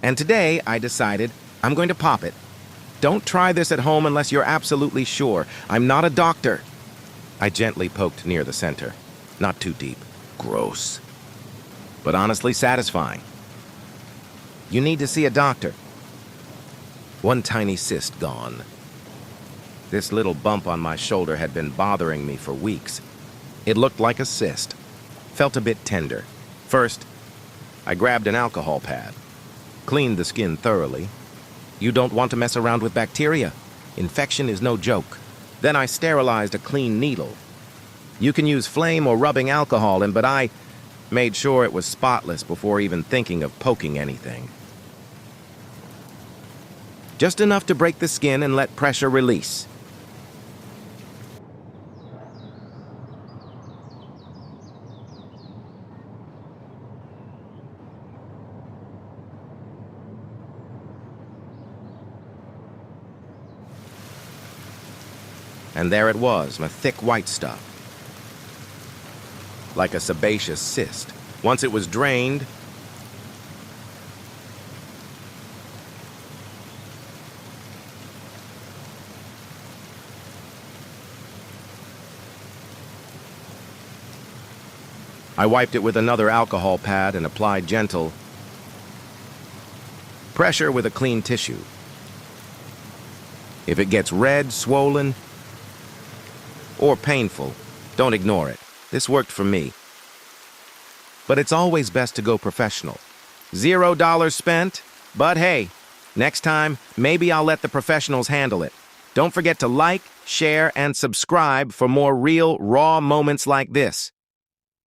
And today, I decided I'm going to pop it. Don't try this at home unless you're absolutely sure. I'm not a doctor. I gently poked near the center. Not too deep. Gross. But honestly satisfying. You need to see a doctor. One tiny cyst gone. This little bump on my shoulder had been bothering me for weeks. It looked like a cyst. Felt a bit tender. First, I grabbed an alcohol pad. Cleaned the skin thoroughly. You don't want to mess around with bacteria. Infection is no joke. Then I sterilized a clean needle. You can use flame or rubbing alcohol in, but I made sure it was spotless before even thinking of poking anything. Just enough to break the skin and let pressure release. And there it was, my thick white stuff. Like a sebaceous cyst. Once it was drained, I wiped it with another alcohol pad and applied gentle pressure with a clean tissue. If it gets red, swollen, or painful, don't ignore it. This worked for me. But it's always best to go professional. $0 spent, but hey, next time, maybe I'll let the professionals handle it. Don't forget to like, share, and subscribe for more real, raw moments like this.